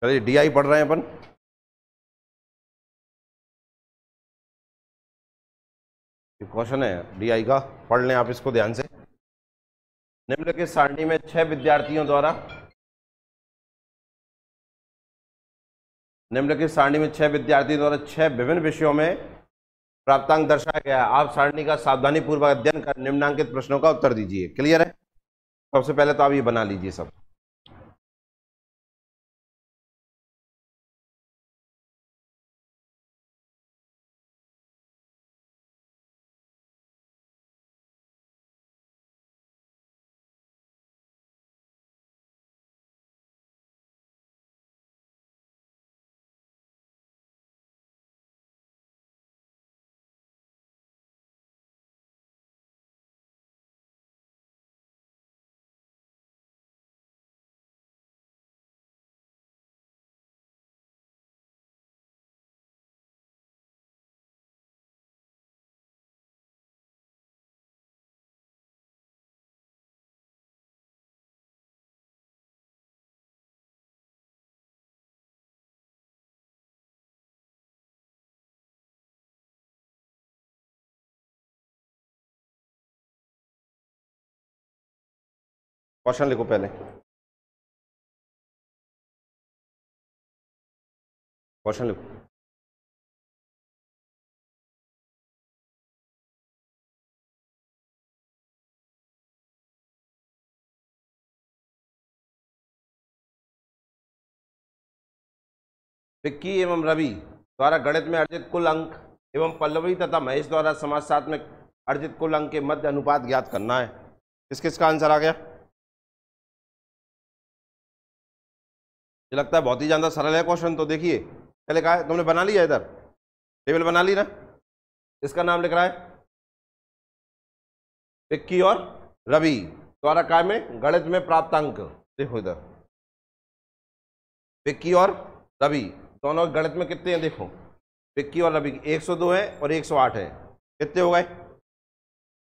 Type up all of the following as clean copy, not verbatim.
चलिए DI पढ़ रहे हैं अपन। क्वेश्चन है DI का, पढ़ लें आप इसको ध्यान से। निम्नलिखित सारणी में 6 विद्यार्थियों द्वारा निम्नलिखित सारणी में 6 विद्यार्थियों द्वारा 6 विभिन्न विषयों में प्राप्तांक दर्शाया गया है। आप सारणी का सावधानी पूर्वक अध्ययन कर निम्नांकित प्रश्नों का उत्तर दीजिए। क्लियर है? सबसे पहले तो आप ये बना लीजिए सब। क्वेश्चन लिखो पहले। क्वेश्चन लिखो। विक्की एवं रवि द्वारा गणित में अर्जित कुल अंक एवं पल्लवी तथा महेश द्वारा समाजशास्त्र में अर्जित कुल अंक के मध्य अनुपात ज्ञात करना है। किस किस का आंसर आ गया? ये लगता है बहुत ही ज्यादा सरल है क्वेश्चन। तो देखिए पहले कहा है, तुमने बना लिया, इधर टेबल बना ली ना। इसका नाम लिख रहा है विक्की और रवि द्वारा काय में गणित में प्राप्त अंक। देखो इधर विक्की और रवि दोनों गणित में कितने हैं? देखो विक्की और रवि 102 है और 108 है। कितने हो गए?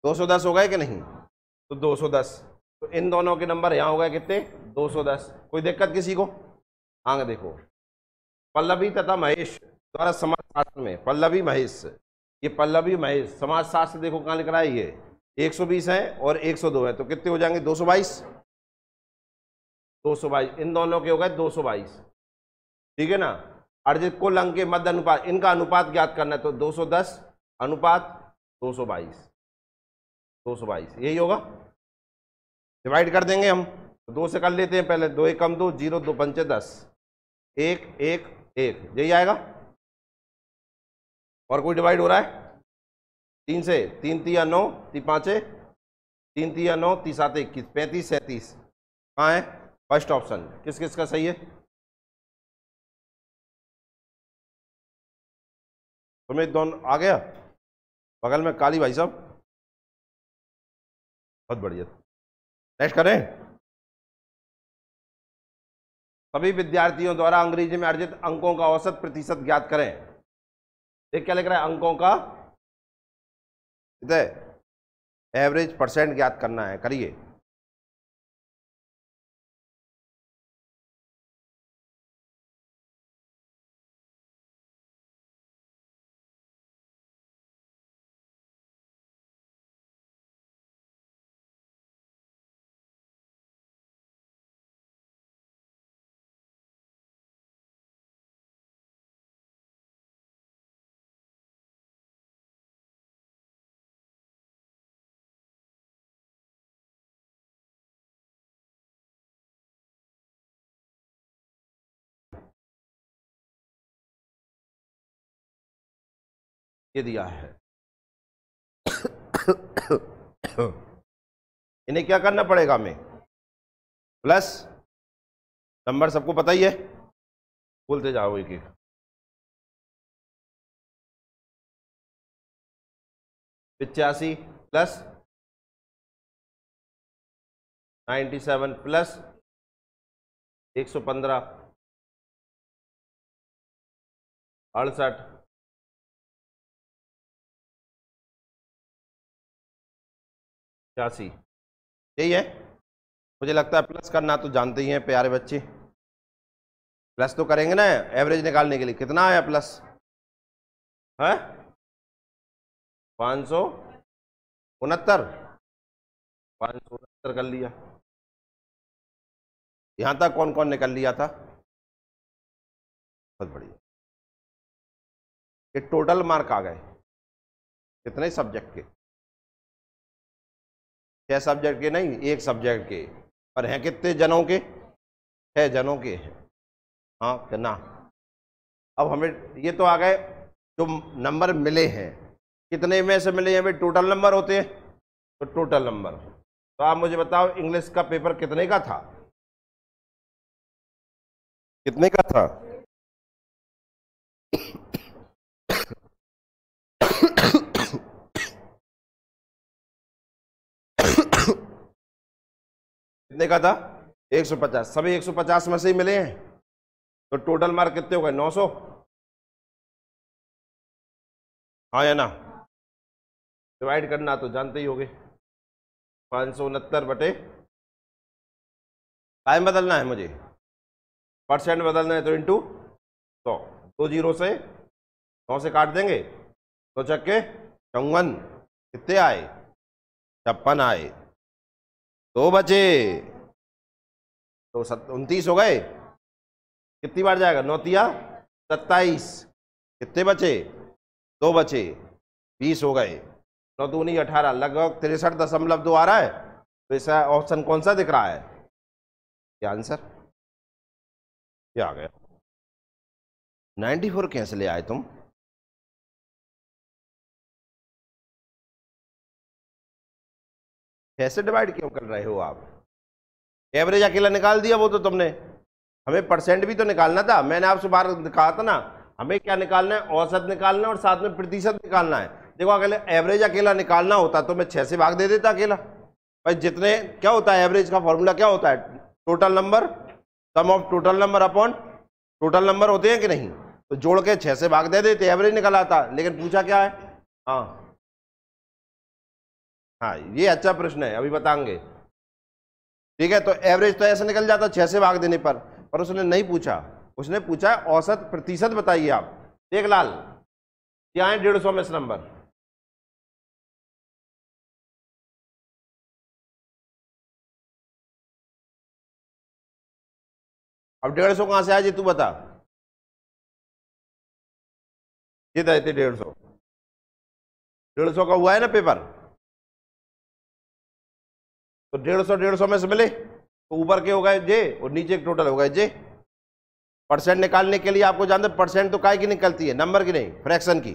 210 हो गए कि नहीं? तो 210, तो इन दोनों के नंबर यहाँ हो गए कितने? 210। कोई दिक्कत किसी को? आगे देखो पल्लवी तथा महेश द्वारा समाजशास्त्र में, पल्लवी महेश, ये पल्लवी महेश समाजशास्त्र देखो कहाँ लिख रहा है, ये 120 है और 102 है, तो कितने हो जाएंगे? 222। 222 इन दोनों के हो गए 222। ठीक है ना। अर्जित कुल अंक के मध्य अनुपात, इनका अनुपात ज्ञात करना है, तो 210 अनुपात 222, 222 यही होगा। डिवाइड कर देंगे हम, तो 2 से कर लेते हैं पहले। 2 एकम 2, 0 2 पंचे 10, 1 1 1, यही आएगा। और कोई डिवाइड हो रहा है? 3 से, 3 तिया 9, 3 पाँचे 3 तिया 9, 3 7 21, 35 37 कहाँ है? First option. किस किस का सही है? तुम्हें दोनों आ गया? बगल में काली भाई साहब, बहुत बढ़िया। नेक्स्ट करें। सभी विद्यार्थियों द्वारा अंग्रेजी में अर्जित अंकों का औसत प्रतिशत ज्ञात करें। देख क्या लिख रहा है? अंकों का एवरेज परसेंट ज्ञात करना है। करिए। ये दिया है। इन्हें क्या करना पड़ेगा हमें? प्लस नंबर सबको पता ही है, बोलते जाओ एक एक। 85 प्लस 97 प्लस 115 68 86, यही है। मुझे लगता है प्लस करना तो जानते ही हैं प्यारे बच्चे। प्लस तो करेंगे ना एवरेज निकालने के लिए। कितना आया प्लस है? 569, 569 कर लिया। यहां तक कौन कौन निकल लिया था? बहुत बढ़िया। ये टोटल मार्क आ गए कितने सब्जेक्ट के? 6 सब्जेक्ट के नहीं, एक सब्जेक्ट के। पर हैं कितने जनों के? 6 जनों के हैं। हाँ कितना? अब हमें ये तो आ गए जो नंबर मिले हैं, कितने में से मिले हैं भाई? टोटल नंबर होते हैं तो टोटल नंबर। तो आप मुझे बताओ इंग्लिश का पेपर कितने का था? कितने का था? कितने का था? 150। सभी 150 में से ही मिले हैं तो टोटल मार्क कितने हो गए? 900। हाँ या ना? डिवाइड करना तो जानते ही होगे। 569 बटे, टाइम बदलना है मुझे, परसेंट बदलना है तो इंटू 100। 2 जीरो से 9 से काट देंगे तो चक्के 54। कितने आए? 56 आए। 2 बचे तो 29 हो गए। कितनी बार जाएगा? 9 तिया 27। कितने बचे? 2 बचे, 20 हो गए। 9 दूनी 18, लगभग 63.2 आ रहा है। तो इसका ऑप्शन कौन सा दिख रहा है? क्या आंसर? क्या आ गया? 94 कैसे ले आए तुम? कैसे डिवाइड क्यों कर रहे हो आप? एवरेज अकेला निकाल दिया वो तो तुमने, हमें परसेंट भी तो निकालना था। मैंने आपसे बार कहा था ना, हमें क्या निकालना है? औसत निकालना है और साथ में प्रतिशत निकालना है। देखो अगर एवरेज अकेला निकालना होता तो मैं 6 से भाग दे देता अकेला। भाई जितने, क्या होता है एवरेज का फॉर्मूला? क्या होता है? Total number, sum of total number upon total number होते हैं कि नहीं? तो जोड़ के 6 से भाग दे देते, एवरेज निकल आता। लेकिन पूछा क्या है? हाँ हाँ, ये अच्छा प्रश्न है, अभी बताएंगे। ठीक है, तो एवरेज तो ऐसे निकल जाता 6 से भाग देने पर उसने नहीं पूछा। उसने पूछा औसत प्रतिशत बताइए आप। देख लाल, क्या है 150 में से नंबर? अब 150 कहां से आया जी? तू बता। ये था 150, 150 का हुआ है ना पेपर। तो 150 में से मिले तो ऊपर के हो गए जे और नीचे के टोटल हो गए जे। परसेंट निकालने के लिए आपको जानते, परसेंट तो काय की निकलती है? नंबर की नहीं, फ्रैक्शन की।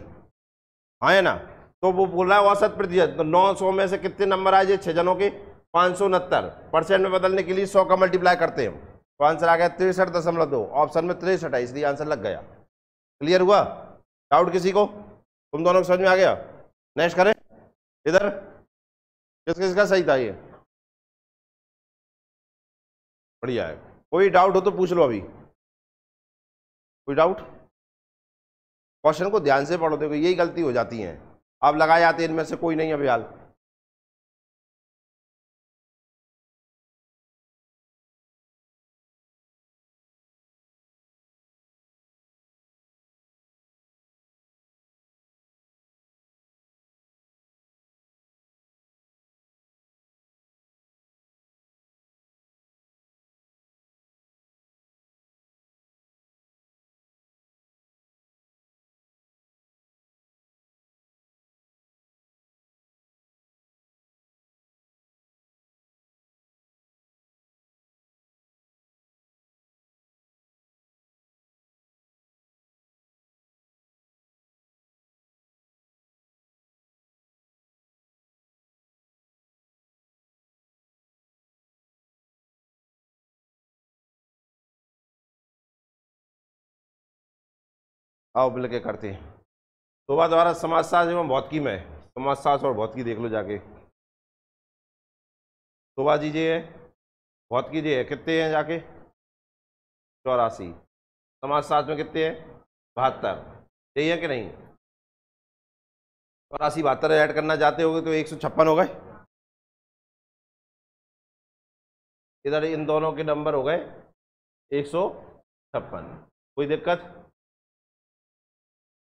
हाँ है ना? तो वो बोल रहा है औसत प्रतिशत। तो 900 में से कितने नंबर आए जे 6 जनों के? 569। परसेंट में बदलने के लिए 100 का मल्टीप्लाई करते हैं तो आंसर आ गया 63.2। ऑप्शन में 63 है, इसलिए आंसर लग गया। क्लियर हुआ? डाउट किसी को? तुम दोनों को समझ में आ गया? नेक्स्ट करें। इधर किस किसका सही था ये? बढ़िया है। कोई डाउट हो तो पूछ लो अभी। कोई डाउट? क्वेश्चन को ध्यान से पढ़ो। देखो यही गलती हो जाती है, आप लगाए आते हैं, इनमें से कोई नहीं है अभी हाल। आओ मिलके करते हैं। सुबह द्वारा समाजशास्त्र एवं भौतिकी में, समाजशास्त्र और भौतिकी देख लो जाके। सुबह जी है, भौतिकी जी है, कितने हैं जाके? 84। समाजशास्त्र में कितने हैं? 72। यही है कि नहीं? 84 72 ऐड करना चाहते होगे तो 156 हो गए। इधर इन दोनों के नंबर हो गए 100 56। कोई दिक्कत?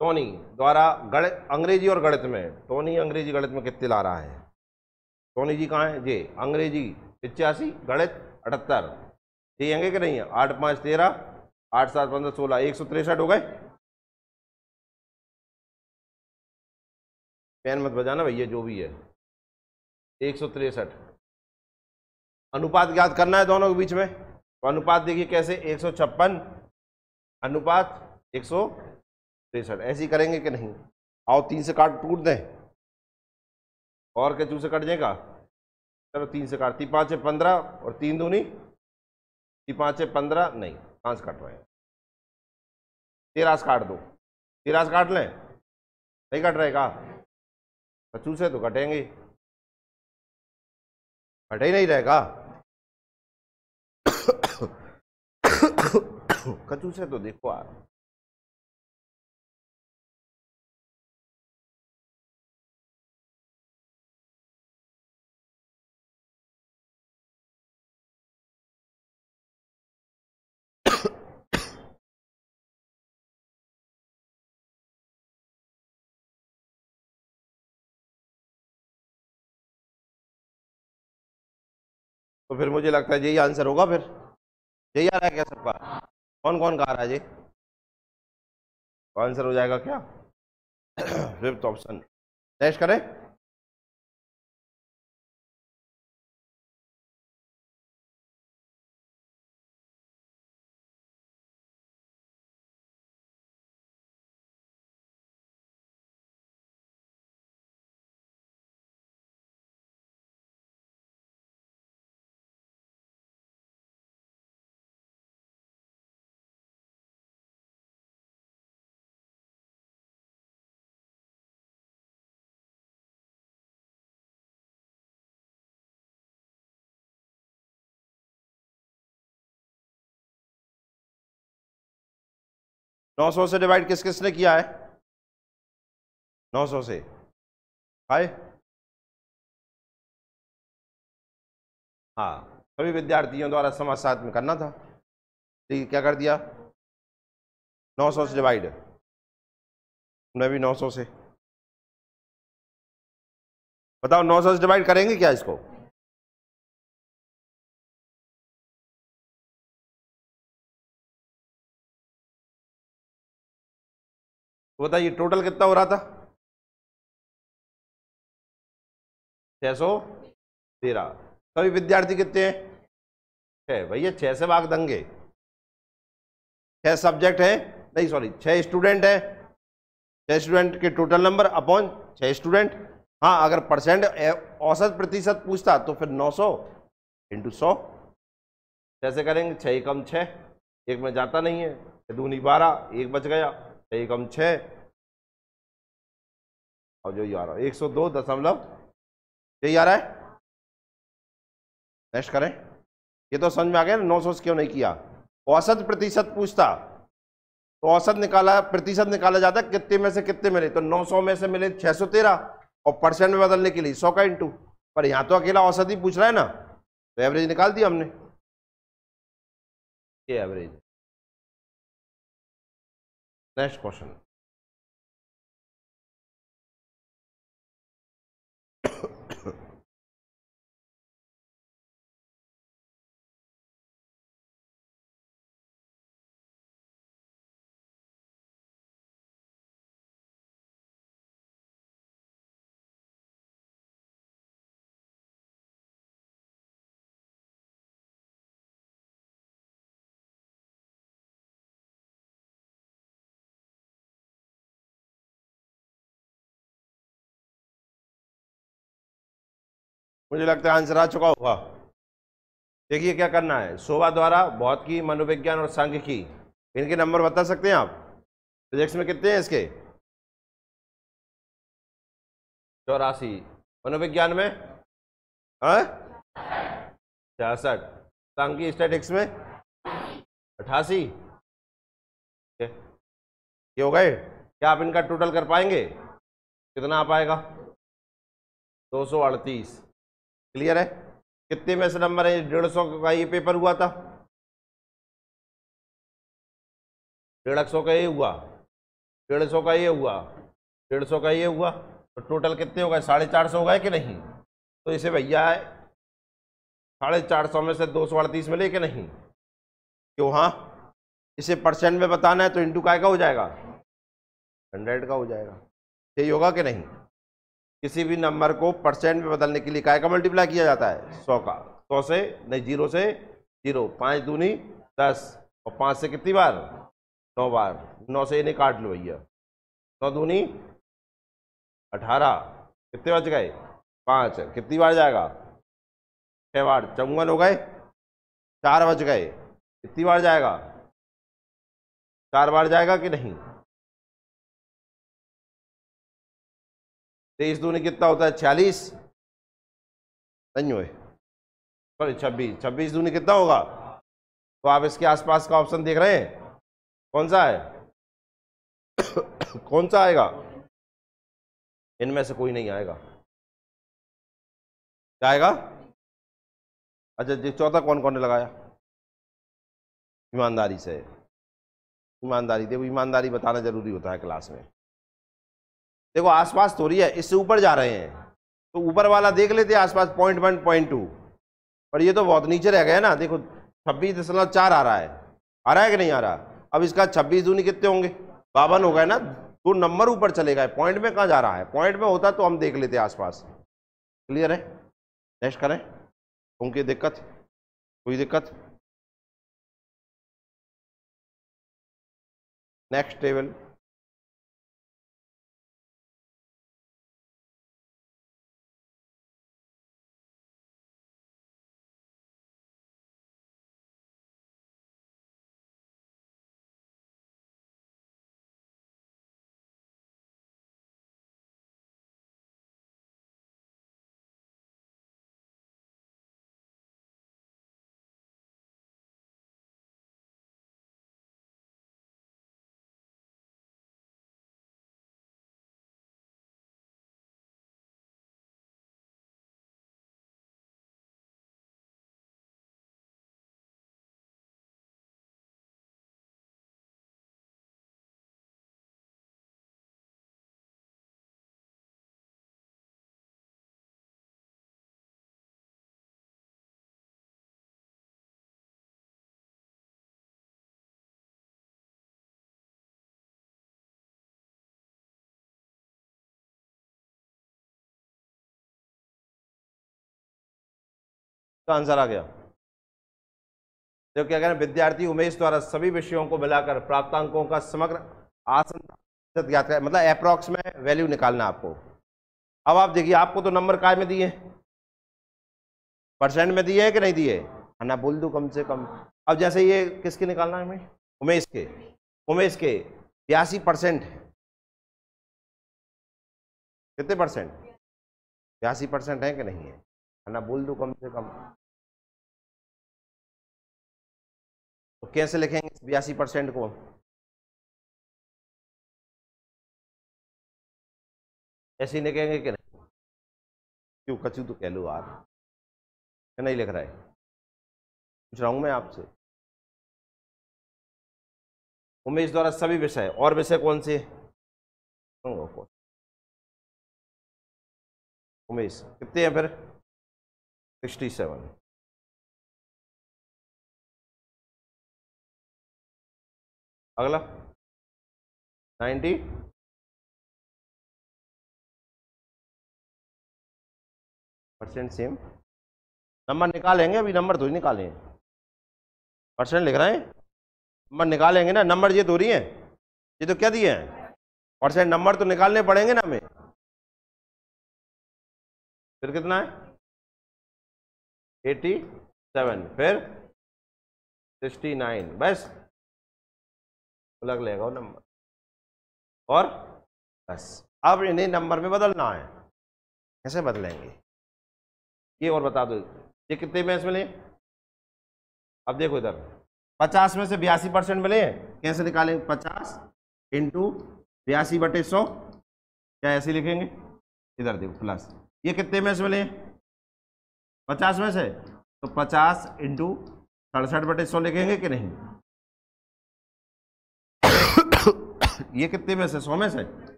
टोनी द्वारा गणित अंग्रेजी और गणित में, टोनी अंग्रेजी गणित में कितने ला रहा है? टोनी जी कहाँ है? जी अंग्रेजी 85, गणित 78। ये आएंगे कि नहीं है? 8 5 13, 8 7 15 16, 163 हो गए। पेन मत बजाना भैया, जो भी है 163। अनुपात ज्ञात करना है दोनों के बीच में, तो अनुपात देखिए कैसे, 156 अनुपात 163, ऐसे ही करेंगे कि नहीं? आओ 3 से काट टूट दें, और के 2 से कट जाएगा। चलो 3 से काट, 3 5 15 और 3 दूनी 3 5 15, नहीं 5 काट रहे हैं, 13 से काट दो, 13 से काट लें, नहीं कट रहेगा। 25 से तो कटेंगे, कटे ही नहीं रहेगा। कचू से तो देखो यार, तो फिर मुझे लगता है यही आंसर होगा। फिर यही आ रहा है क्या सबका? कौन कौन का आ रहा है जी? आंसर हो जाएगा क्या? फिफ्थ ऑप्शन टेस्ट करें। नौ सौ से डिवाइड किस किसने किया है? 900 से हाय, हाँ सभी विद्यार्थियों द्वारा समाज साथ में करना था। ठीक, क्या कर दिया? 900 से डिवाइड, मैं भी 900 से। बताओ 900 से डिवाइड करेंगे क्या इसको? बताइए टोटल कितना हो रहा था? 613। सभी विद्यार्थी कितने हैं? 6 भैया, 6 से भाग देंगे। 6 सब्जेक्ट है, नहीं सॉरी 6 स्टूडेंट है, 6 स्टूडेंट के टोटल नंबर अपॉन 6 स्टूडेंट। हाँ अगर परसेंट औसत प्रतिशत पूछता तो फिर 900 इंटू 100। कैसे करेंगे? 6 कम 6, एक में जाता नहीं है, 6 दूनी 12, एक बच गया, 6 कम 6 और जो ये आ रहा है 102., यही आ रहा है। नेक्स्ट करें। ये तो समझ में आ गया ना 900 से क्यों नहीं किया? औसत प्रतिशत पूछता तो औसत निकाला, प्रतिशत निकाला जाता है कितने में से कितने मिले, तो 900 में से मिले 613, और परसेंट में बदलने के लिए 100 का इंटू। पर यहां तो अकेला औसत ही पूछ रहा है ना, तो एवरेज निकाल दिया हमने, ये एवरेज। Next question. मुझे लगता है आंसर आ चुका होगा। देखिए क्या करना है, शोभा द्वारा भौतिकी, मनोविज्ञान और सांख्यिकी, इनके नंबर बता सकते हैं आप? फिजिक्स में कितने हैं इसके? 84। मनोविज्ञान में 66। सांख्यिकी स्टैटिक्स में 88। ये हो गए। क्या आप इनका टोटल कर पाएंगे? कितना आ पाएगा? 238। क्लियर है? कितने में से नंबर है? 150 का ये पेपर हुआ था। 150 का ये हुआ, 150 का ये हुआ, 150 का ये हुआ, तो टोटल कितने हो गए? 450 हो गए कि नहीं? तो इसे भैया 450 में से 238 मिले कि नहीं? क्यों? हाँ, इसे परसेंट में बताना है तो इंटू काय का हो जाएगा? 100 का हो जाएगा। यही होगा कि नहीं? किसी भी नंबर को परसेंट में बदलने के लिए काय का मल्टीप्लाई किया जाता है? 100 का। 100 से नहीं, 0 से 0, 5 दूनी 10, और 5 से कितनी बार? 9 बार। 9 से इन्हें काट लो भैया, 9 दूनी 18, कितने बच गए? 5, कितनी बार जाएगा? 6 बार। 54 हो गए, 4 बच गए, कितनी बार जाएगा? 4 बार जाएगा कि नहीं? 23 दूनी कितना होता है? 46 नहीं हुए, सॉरी 26। 26 दूनी कितना होगा? तो आप इसके आसपास का ऑप्शन देख रहे हैं, कौन सा है? कौन सा आएगा? इनमें से कोई नहीं आएगा। क्या आएगा? अच्छा जी, चौथा कौन कौन ने लगाया? ईमानदारी से। ईमानदारी, देखो ईमानदारी बताना जरूरी होता है क्लास में। देखो आसपास थोड़ी है, इससे ऊपर जा रहे हैं तो ऊपर वाला देख लेते हैं आसपास, 0.1 0.2, पर ये तो बहुत नीचे रह गया ना। देखो 26.4 आ रहा है कि नहीं आ रहा? अब इसका 26 दूनी कितने होंगे? 52 हो गए ना, 2 नंबर ऊपर चले गए। पॉइंट में कहाँ जा रहा है? पॉइंट में होता तो हम देख लेते आसपास। क्लियर है? नेक्स्ट करें। उनकी दिक्कत, कोई दिक्कत? Next table. का आंसर आ गया। तो क्या करें, विद्यार्थी उमेश द्वारा सभी विषयों को मिलाकर प्राप्त अंकों का समग्र आसन ज्ञात करें, मतलब अप्रॉक्स में वैल्यू निकालना आपको। अब आप देखिए, आपको तो नंबर काय में दिए? परसेंट में दिए है कि नहीं दिए? है ना, बोल दो कम से कम। अब जैसे ये किसके निकालना है हमें? उमेश के। उमेश के 82%, कितने परसेंट? 82% है कि नहीं है? है ना, बोल दो कम से कम। तो कैसे लिखेंगे 82% को? ऐसे ही लिखेंगे कि नहीं? क्यों कचू तो कह लो यार, क्या नहीं लिख रहा है? पूछ रहा हूं मैं आपसे। उमेश द्वारा सभी विषय, और विषय कौन से? उमेश कितने हैं फिर? 67। अगला 90% सेम। नंबर निकालेंगे, अभी नंबर थोड़ी निकालें, परसेंट लिख रहे हैं। नंबर निकालेंगे ना, नंबर ये थोड़ी है, ये तो क्या दिए हैं? परसेंट। नंबर तो निकालने पड़ेंगे ना हमें। फिर कितना है? 87, फिर 69, बस अलग लेगा वो नंबर। और बस अब इन्हें नंबर में बदलना है। कैसे बदलेंगे ये और बता दो। ये कितने में मिले? अब देखो इधर 50 में से 82% मिले हैं। कैसे निकालेंगे? 50 इंटू 82/100, क्या ऐसे लिखेंगे? इधर देखो प्लस। ये कितने में से मिले? 50 में से, तो 50 इंटू 67/100 लिखेंगे कि नहीं? ये कितने में से? 100 में से?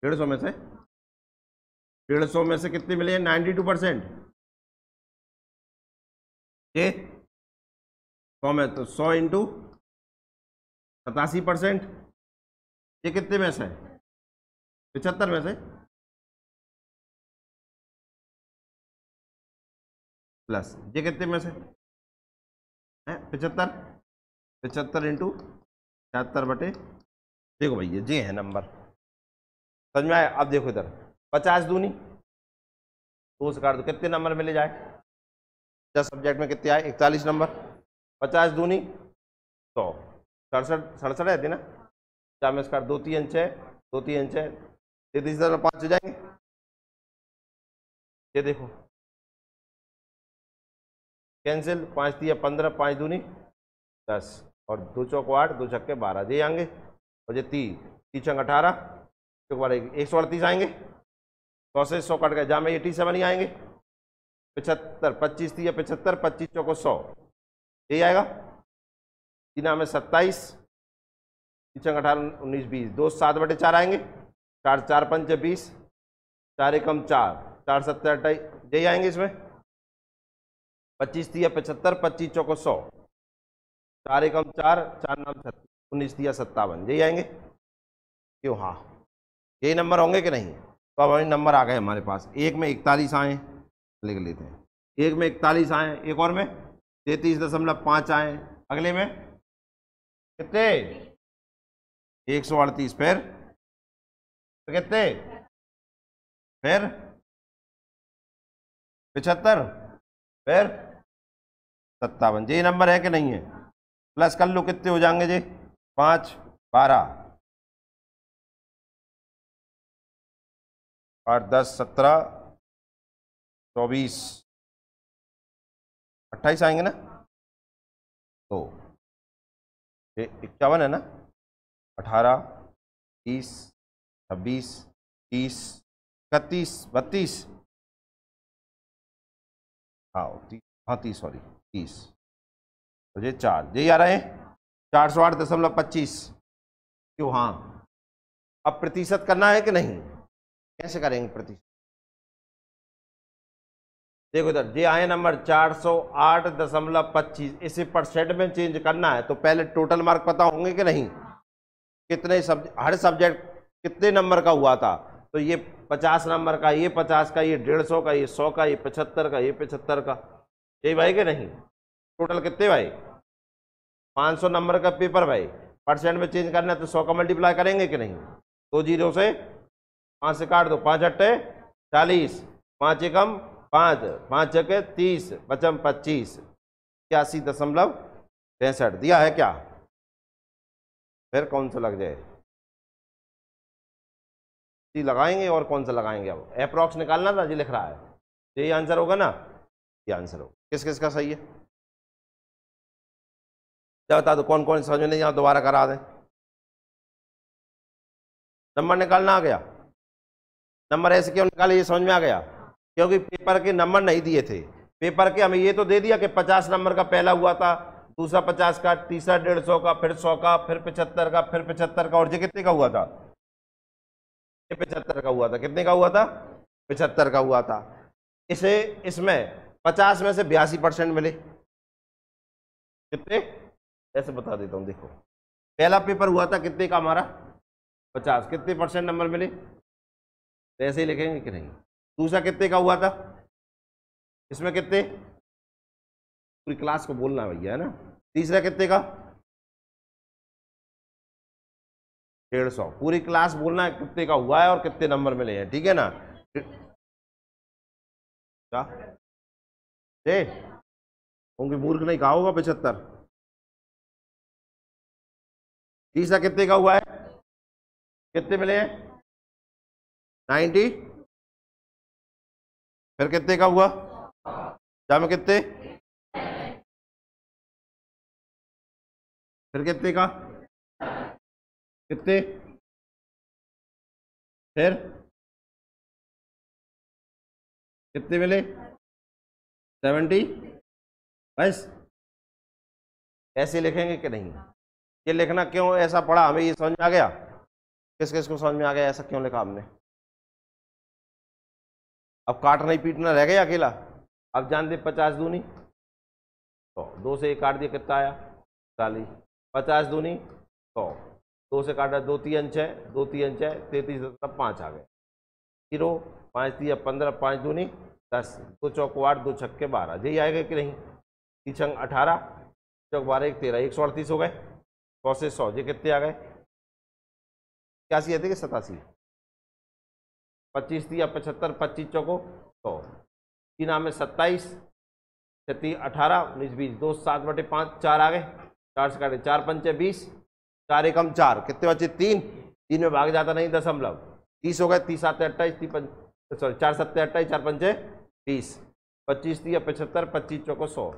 150 में से? 150 में से कितने मिले हैं? 92%। ये 100 में, तो 100 इंटू 87%। ये कितने में से? 75 में से प्लस ये कितने में से है? 75। 75 इंटू 76 बटे, देखो भैया ये है नंबर, समझ में आया? अब देखो इधर 50 दूनी 2 से काट दो, कितने नंबर मिले जाए? 10 सब्जेक्ट में कितने आए? 41 नंबर। 50 दूनी 100, 67 रहती ना, 4 में से काट 2 3 6, 2 3 6, 33.5 हो जाएंगे। ये देखो कैंसिल, 5 3 15, 5 दूनी 10 और 2 चौक 8, 2 छक्के 12, ये आएंगे। और ये 3 चंग 18, 138 आएंगे। 100 से 100 कट गए, जहाँ में 87 ही आएंगे। 75, 25 3 75, 25 चौको 100, यही आएगा। 3 में 27, 3 18 19 20, 2 7 बटे 4 आएंगे। 4 4 5 20, 4 एकम 4, 4 7 28, यही आएंगे इसमें। 25 3 75, 25 चौको 100, 4 एकम 4, 4 नाम 19 3 57, यही आएंगे। क्यों? हाँ, यही नंबर होंगे कि नहीं? तो अब हमारे नंबर आ गए हमारे पास। एक में 41 आए, लिख लेते हैं। एक में 41 आए, एक और में 33.5 आए, अगले में कितने? 138, फिर कितने? फिर 75, फिर 57, ये नंबर है कि नहीं है? प्लस कर लो, कितने हो जाएंगे जी? 5 12 और 10 17 24 28 आएंगे ना? तो ये 51 है ना? 18 30 26 30 31 32, हाँ 30 सॉरी 30, तो ये 4, यही आ रहे हैं। 408.25। क्यों? हाँ। अब प्रतिशत करना है कि नहीं? कैसे करेंगे प्रतिशत? देखो इधर ये आए नंबर 408.25, इसे परसेंट में चेंज करना है तो पहले टोटल मार्क पता होंगे कि नहीं? कितने हर सब्जेक्ट कितने नंबर का हुआ था? तो ये 50 नंबर का, ये 50 का, ये 150 का, ये 100 का, ये 75 का, ये 75 का, यही भाई कि नहीं? टोटल कितने भाई? 500 नंबर का पेपर भाई, परसेंट में चेंज करना है तो 100 का मल्टीप्लाई करेंगे कि नहीं? 2 जीरो से 5 से काट दो, 5 अट्ठे 40, 5 एकम 5, 5 छक्के 30, पचम 25, 81.65 दिया है क्या? फिर कौन सा लग जाए? जी लगाएंगे, और कौन सा लगाएंगे? अब अप्रॉक्स निकालना था, जी लिख रहा है, यही आंसर होगा ना? ये आंसर होगा। किस किस का सही है? क्या बता दो, कौन कौन समझ में नहीं आया दोबारा करा दें। नंबर निकालना आ गया? नंबर ऐसे क्यों निकाले, ये समझ में आ गया? क्योंकि पेपर के नंबर नहीं दिए थे। पेपर के हमें ये तो दे दिया कि 50 नंबर का पहला हुआ था, दूसरा 50 का, तीसरा 150 का, फिर 100 का, फिर 75 का, फिर 75 का, और ये कितने का हुआ था? ये 75 का हुआ था। कितने का हुआ था? 75 का हुआ था। इसे इसमें 50 में से 82% मिले। कितने? ऐसे बता देता हूं, देखो पहला पेपर हुआ था कितने का हमारा? 50, कितने परसेंट नंबर मिले? तो ऐसे ही लिखेंगे कि नहीं? दूसरा कितने का हुआ था? इसमें कितने? पूरी क्लास को बोलना भैया, है ना? तीसरा कितने का? 150, पूरी क्लास बोलना है कितने का हुआ है और कितने नंबर मिले हैं, ठीक है ना? क्या होंगे? मूर्ख नहीं कहा होगा 75। तीसरा कितने का हुआ है? कितने मिले हैं? 90। फिर कितने का हुआ? क्या में कितने? फिर कितने का? कितने? फिर कितने मिले? 70। बस ऐसे लिखेंगे कि नहीं? ये लिखना क्यों ऐसा पड़ा, हमें ये समझ में आ गया? किस किस को समझ में आ गया ऐसा क्यों लिखा हमने? अब काटना ही पीटना रह गया अकेला। अब जान दे 50 दूनी तो 2 से 1 काट दिया, कितना आया? 40। 50 दूनी 100, 2 से काटा 2 3 6, 2 3 6, 33 तब 5 आ गए। 0 5 3 15, 5 दूनी 10, 2 चौक 8, 2 छक्के 12, यही आएगा कि नहीं? 3 छंग 18, चौक 12 1 13, 138 हो गए। 100 से 100 ये कितने आ गए? 81 आते कि 87? 25 3 75, 25 चौको 100, 3 में 27, 36 18 19 20, 2 7/5, 4 आ गए। 4 से काटे 4 पंचे 20, 4 एकम 4, कितने बचे? 3, 3 में भाग जाता नहीं दशमलव, 30 हो गए। 30 7 28, 4 7 28, 4 पंचे 20, 25 3 75, 25 चौको 100,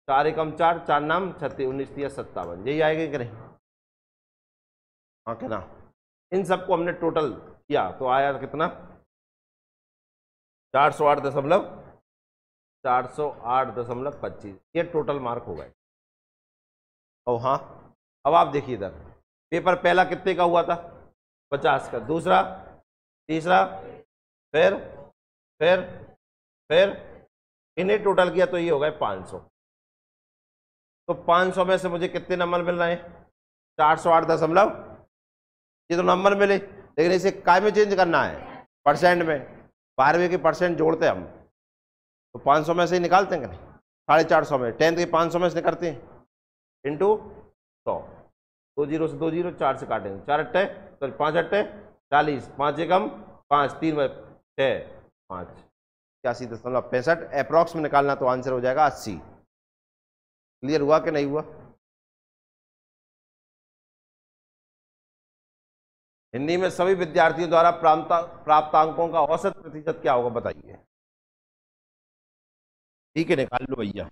4 एकम 4, 4 नाम 36, 19 3 57, यही आएगा कि नहीं? हाँ क्या ना? इन सबको हमने टोटल किया तो आया कितना? 408.25, ये टोटल मार्क हो गए। और हाँ अब आप देखिए इधर, पेपर पहला कितने का हुआ था? 50 का, दूसरा, तीसरा, फिर इन्हें टोटल किया तो ये हो गए 500। तो 500 में से मुझे कितने नंबर मिल रहे हैं? 408 ये तो नंबर मिले, लेकिन इसे काय में चेंज करना है? परसेंट में। 12वीं के परसेंट जोड़ते हैं हम तो 500 में से ही निकालते हैं कि नहीं? 450 में 10th के 500 में से निकालते हैं इंटू 100, 2 जीरो से 2 जीरो, 4 से काटेंगे, 4 अट्टे तो 5 अट्टे 40, 5 एकम 5, 3 6 5, 81.65 अप्रॉक्स में निकालना तो आंसर हो जाएगा 80। क्लियर हुआ कि नहीं हुआ? हिंदी में सभी विद्यार्थियों द्वारा प्राप्त अंकों का औसत प्रतिशत क्या होगा बताइए? ठीक है निकाल लो भैया।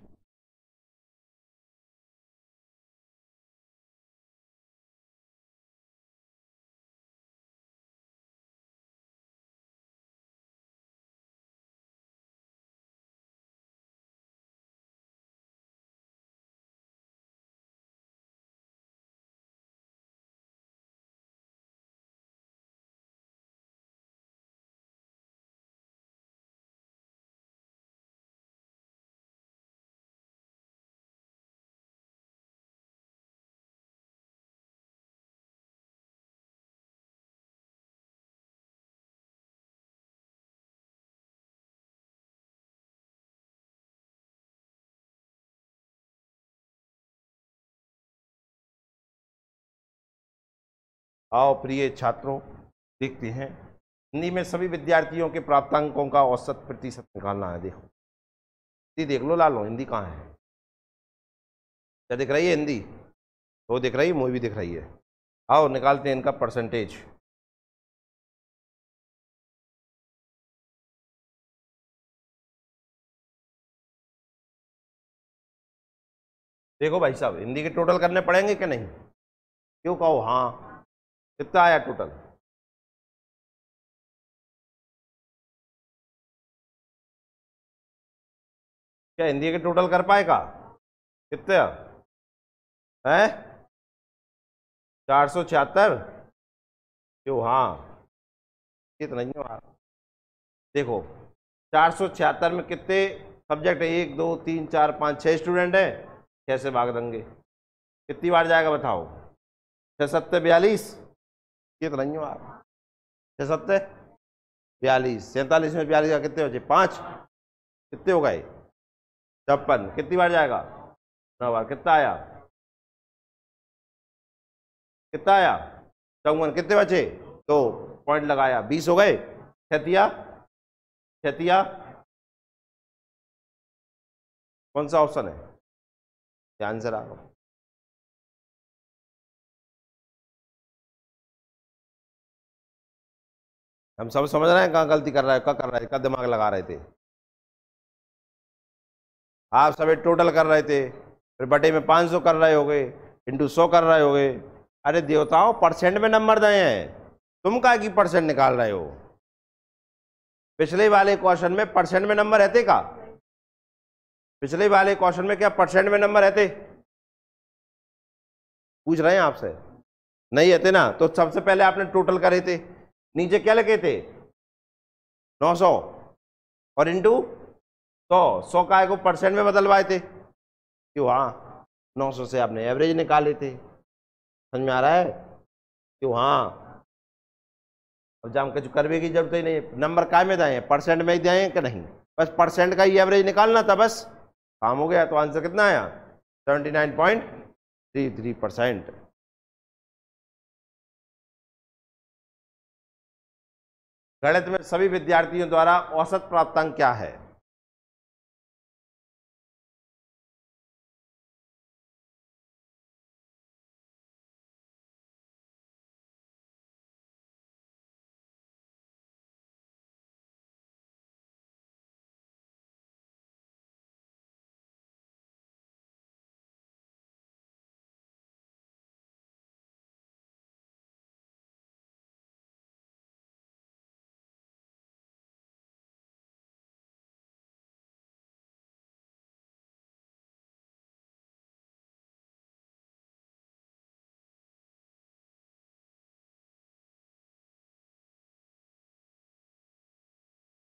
आओ प्रिय छात्रों, देखते हैं हिंदी में सभी विद्यार्थियों के प्राप्तांकों का औसत प्रतिशत निकालना है। देखो हिंदी देख लो लालो, हिंदी कहाँ है? क्या दिख रही है? हिंदी वो दिख रही है, मूवी भी दिख रही है। आओ निकालते हैं इनका परसेंटेज। देखो भाई साहब, हिंदी के टोटल करने पड़ेंगे कि नहीं? क्यों कहो हाँ? कितना आया टोटल? क्या हिंदी के टोटल कर पाएगा? कितने है? 476। क्यों हाँ? कितना नहीं हो? देखो 476 में कितने सब्जेक्ट है? 1 2 3 4 5 6 स्टूडेंट है। 6 से भाग देंगे, कितनी बार जाएगा बताओ? 6 7 42, कितना नहीं हो आप? 6 7 42, 47 में 42 का कितने बचे? 5, कितने हो गए? 56, कितनी बार जाएगा? 9 बार। कितना आया? कितना आया? 54, कितने बचे? 2 पॉइंट लगाया, 20 हो गए। छतिया कौन सा ऑप्शन है? आंसर आ रहा। हम सब समझ रहे हैं कहाँ गलती कर रहा है, क्या कर रहा है, क्या दिमाग लगा रहे थे आप? सब टोटल कर रहे थे, फिर बटे में 500 कर रहे होगे, इंटू 100 कर रहे होगे। अरे देवताओं, परसेंट में नंबर दिए हैं, तुम का की परसेंट निकाल रहे हो? पिछले वाले क्वेश्चन में परसेंट में नंबर रहते का? पिछले वाले क्वेश्चन में क्या परसेंट में नंबर रहते? पूछ रहे हैं आपसे, नहीं आते ना, तो सबसे पहले आपने टोटल करे थे, नीचे क्या लगे थे 900 और इंटू 100 का को परसेंट में बदलवाए थे क्यों? हाँ, 900 से आपने एवरेज निकाले थे, समझ में आ रहा है क्यों? हाँ, अब जाम कुछ करने की जरूरत ही नहीं, नंबर काय में दाएं, परसेंट में ही दाएं कि नहीं, बस परसेंट का ही एवरेज निकालना था, बस काम हो गया। तो आंसर कितना आया 79.33%। गणित में सभी विद्यार्थियों द्वारा औसत प्राप्तांक क्या है?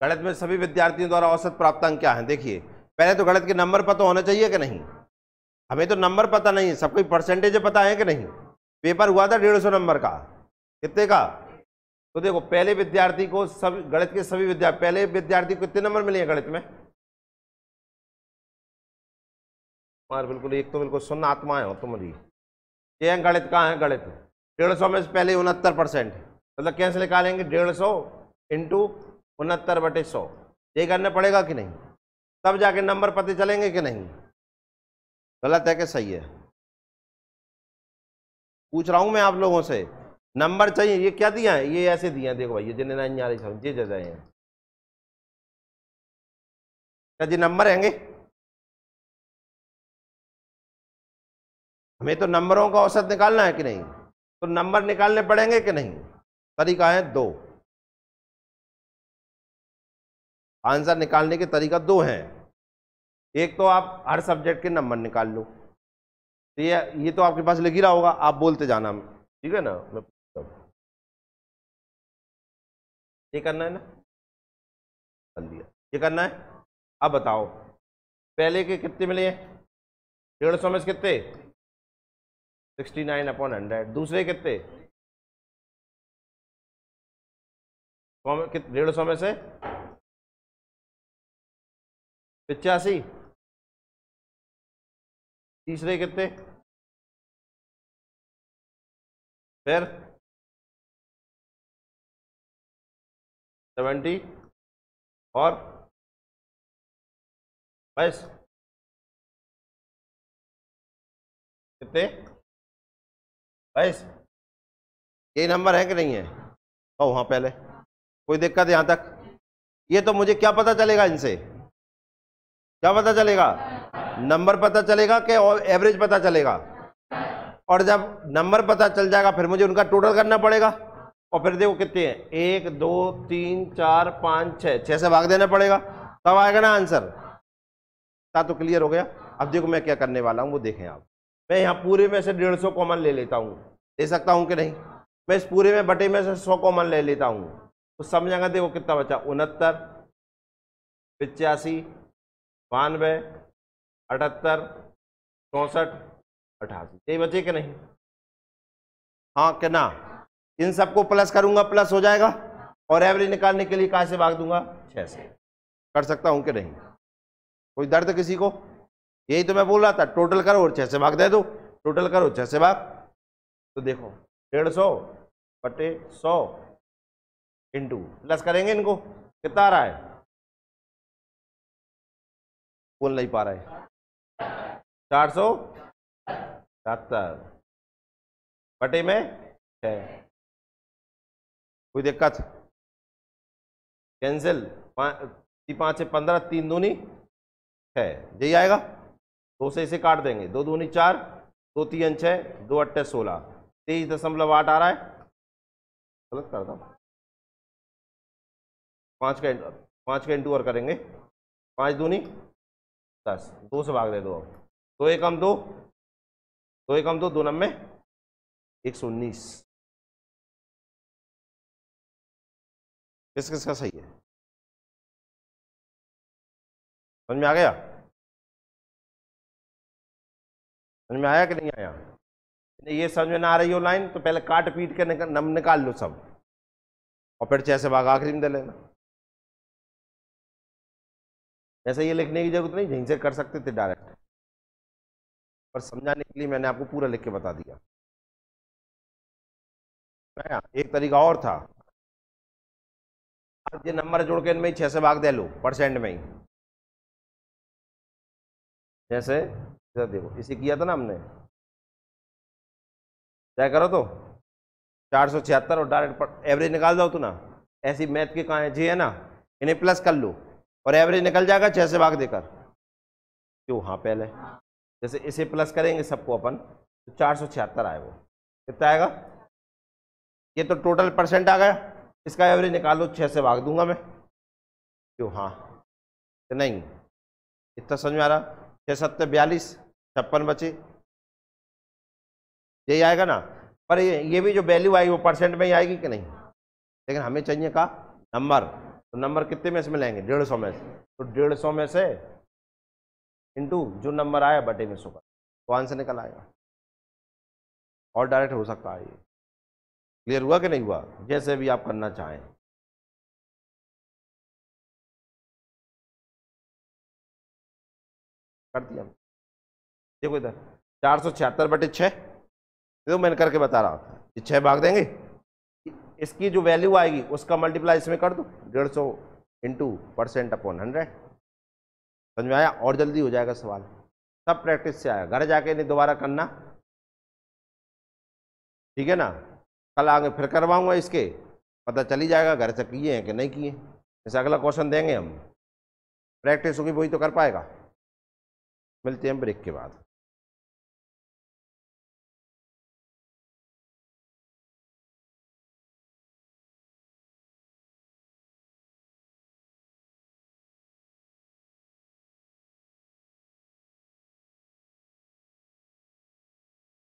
गणित में सभी विद्यार्थियों द्वारा औसत प्राप्तांक क्या है? देखिए, पहले तो गणित के नंबर पता होना चाहिए कि नहीं? हमें तो नंबर पता नहीं, सबको परसेंटेज पता है कि नहीं? पेपर हुआ था 150 नंबर का, कितने का? तो देखो, पहले विद्यार्थी को सब गणित के सभी पहले विद्यार्थी को कितने नंबर मिले हैं गणित में? और बिल्कुल एक तो बिल्कुल सुन्न आत्माएं हो तुम्हारी। ये गणित कहाँ है? गणित 150 में से पहले 69%, मतलब कैसे निकालेंगे? 150 इंटू 69/100, ये करना पड़ेगा कि नहीं? तब जाके नंबर पते चलेंगे कि नहीं? गलत है कि सही है? पूछ रहा हूं मैं आप लोगों से, नंबर चाहिए। ये क्या दिया है? ये ऐसे दिया है, देखो भाई, ये जिन्हें नहीं आ रही समझे जैसे हैं, क्या जी नंबर हैंगे? हमें तो नंबरों का औसत निकालना है कि नहीं? तो नंबर निकालने पड़ेंगे कि नहीं? तरीका है दो, आंसर निकालने के तरीका दो हैं। एक तो आप हर सब्जेक्ट के नंबर निकाल लो, तो ये तो आपके पास लिख ही रहा होगा, आप बोलते जाना, ठीक है ना? मैं ये करना है ना, कर लिया, ये करना है। अब बताओ, पहले के कितने मिले हैं? 150 में से कितने? 69/100। दूसरे कितने? 150 में से 85। तीसरे कितने? फिर 70 और बस कितने? बस यही नंबर है कि नहीं है? ओ हाँ, पहले कोई दिक्कत यहां तक? ये तो मुझे क्या पता चलेगा इनसे? क्या पता चलेगा? नंबर पता चलेगा कि एवरेज पता चलेगा? और जब नंबर पता चल जाएगा फिर मुझे उनका टोटल करना पड़ेगा, और फिर देखो कितने हैं, 1 2 3 4 5 6 से भाग देना पड़ेगा, तब आएगा ना आंसर। तो क्लियर हो गया? अब देखो मैं क्या करने वाला हूं वो देखें आप। मैं यहाँ पूरे में से 150 कॉमन ले लेता हूँ, ले सकता हूँ कि नहीं? मैं इस पूरे में बटे में से 100 कॉमन ले लेता हूँ, तो समझाएंगा। देखो कितना बचा, 69 85 92 78 64 88, यही बचे कि नहीं? हाँ कि ना? इन सबको प्लस करूंगा, प्लस हो जाएगा, और एवरेज निकालने के लिए कहाँ से भाग दूंगा? 6 से। कर सकता हूं कि नहीं? कोई दर्द किसी को? यही तो मैं बोल रहा था, टोटल करो और 6 से भाग दे दो, टोटल करो 6 से भाग। तो देखो 150/100 इंटू प्लस करेंगे इनको, कितना आ रहा है? बोल नहीं पा रहे, 470 बटे में 6। कोई दिक्कत? कैंसिल, 5 से 15, 3 दूनी 6, यही आएगा। 2 से इसे काट देंगे, 2 दूनी 4, 2 3 6, 2 8 16, 23.8 आ रहा है। गलत करता, 5 का इंटू और करेंगे, 5 दूनी 10, 2 से भाग दे दो। अब 2 एकम 2, 2 एकम 2, 2 नंबे 119 किस किस का सही है? समझ में आ गया? समझ में आया कि नहीं आया? ये समझ में ना आ रही हो लाइन तो पहले काट पीट के निकाल लो सब, और फिर 6 से भाग आखिरी में दे लेना। ऐसे ये लिखने की जरूरत नहीं, यहीं से कर सकते थे डायरेक्ट, पर समझाने के लिए मैंने आपको पूरा लिख के बता दिया। एक तरीका और था, आज ये नंबर जोड़ के इनमें ही 6 से भाग दे लो परसेंट में ही। जैसे देखो इसे किया था ना हमने, क्या करो तो 476 और डायरेक्ट एवरेज निकाल दो तो ना, ऐसी मैथ के कहाँ है जी है ना, इन्हें प्लस कर लो और एवरेज निकल जाएगा 6 से भाग देकर। क्यों? हाँ पहले जैसे इसे प्लस करेंगे सबको अपन तो 476 आए, वो कितना आएगा? ये तो टोटल परसेंट आ गया, इसका एवरेज निकालो 6 से भाग दूंगा मैं। क्यों? हाँ तो नहीं, इतना समझ में आ रहा? 6 7 42 56 बचे, यही आएगा ना। पर ये भी जो वैल्यू आई वो परसेंट में ही आएगी कि नहीं? लेकिन हमें चाहिए का नंबर, तो नंबर कितने में से मिलेंगे? 150 में से, तो 150 में से इंटू जो नंबर आया बटे में 100 का, तो आंसर निकल आएगा। और डायरेक्ट हो सकता है ये। क्लियर हुआ कि नहीं हुआ? जैसे भी आप करना चाहें। कर दिया देखो इधर 476 बटे 6, देखो मैंने करके बता रहा था, ये 6 भाग देंगे, इसकी जो वैल्यू आएगी उसका मल्टीप्लाई इसमें कर दो, 150 इंटू परसेंट अपॉन 100। समझ में आया? और जल्दी हो जाएगा सवाल, सब प्रैक्टिस से आया, घर जाके नहीं दोबारा करना, ठीक है ना? कल आगे फिर करवाऊंगा इसके, पता चल ही जाएगा घर से किए हैं कि नहीं किए। जैसे अगला क्वेश्चन देंगे हम, प्रैक्टिस होगी वही तो कर पाएगा। मिलते हैं ब्रेक के बाद।